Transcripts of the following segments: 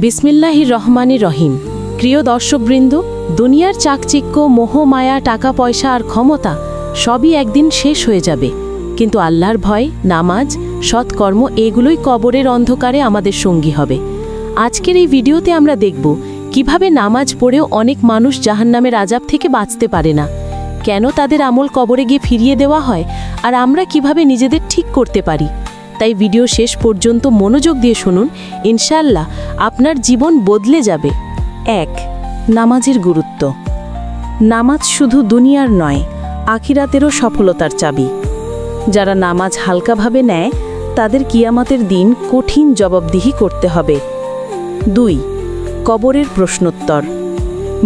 বিসমিল্লাহির রহমানির রহিম। প্রিয় দর্শকবৃন্দ, দুনিয়ার চাকচিক্য, মোহ, মায়া, টাকা পয়সা আর ক্ষমতা সবই একদিন শেষ হয়ে যাবে, কিন্তু আল্লাহর ভয়, নামাজ, সৎকর্ম এগুলোই কবরের অন্ধকারে আমাদের সঙ্গী হবে। আজকের এই ভিডিওতে আমরা দেখব কিভাবে নামাজ পড়েও অনেক মানুষ জাহান্নামের আযাব থেকে বাঁচতে পারে না, কেন তাদের আমল কবরে গিয়ে ফিরিয়ে দেওয়া হয়, আর আমরা কিভাবে নিজেদের ঠিক করতে পারি। তাই ভিডিও শেষ পর্যন্ত মনোযোগ দিয়ে শুনুন, ইনশাআল্লাহ আপনার জীবন বদলে যাবে। 1. নামাজের গুরুত্ব। নামাজ শুধু দুনিয়ার নয়, আখিরাতেরও সফলতার চাবি। যারা নামাজ হালকাভাবে নেয় তাদের কিয়ামতের দিন কঠিন জবাবদিহি করতে হবে। 2. কবরের প্রশ্নোত্তর।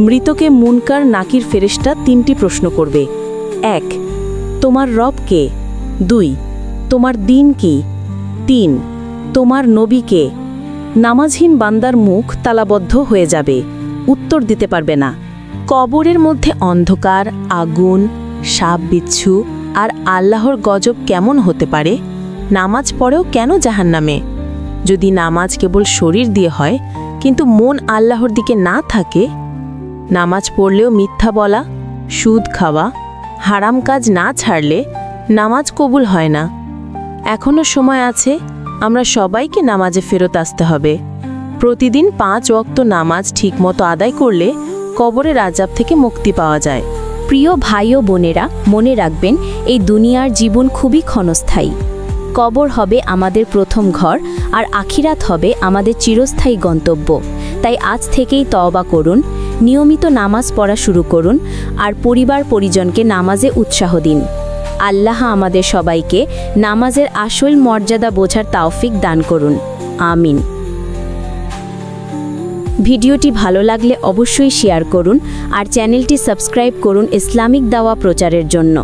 মৃতকে মুনকার নাকির ফেরেশতা 3টি প্রশ্ন করবে। 1. তোমার রব কে? 2. তোমার দিন কি? 3. তোমার নবী কে? নামাজহীন বান্দার মুখ তালাবদ্ধ হয়ে যাবে, উত্তর দিতে পারবে না। কবরের মধ্যে অন্ধকার, আগুন, সাপ বিচ্ছু আর আল্লাহর গজব কেমন হতে পারে? নামাজ পড়েও কেন জাহান্নামে? যদি নামাজ কেবল শরীর দিয়ে হয় কিন্তু মন আল্লাহর দিকে না থাকে, নামাজ পড়লেও মিথ্যা বলা, সুদ খাওয়া, হারাম কাজ না ছাড়লে নামাজ কবুল হয় না। এখনো সময় আছে, আমরা সবাইকে নামাজে ফেরত আসতে হবে। প্রতিদিন 5 ওয়াক্ত নামাজ ঠিকমতো আদায় করলে কবরের আযাব থেকে মুক্তি পাওয়া যায়। প্রিয় ভাই ও বোনেরা, মনে রাখবেন, এই দুনিয়ার জীবন খুবই ক্ষণস্থায়ী। কবর হবে আমাদের প্রথম ঘর, আর আখিরাত হবে আমাদের চিরস্থায়ী গন্তব্য। তাই আজ থেকেই তওবা করুন, নিয়মিত নামাজ পড়া শুরু করুন, আর পরিবার পরিজনকে নামাজে উৎসাহ দিন। আল্লাহ আমাদের সবাইকে নামাজের আসল মর্যাদা বোঝার তৌফিক দান করুন। আমিন। ভিডিওটি ভালো লাগলে অবশ্যই শেয়ার করুন আর চ্যানেলটি সাবস্ক্রাইব করুন ইসলামিক দাওয়া প্রচারের জন্য।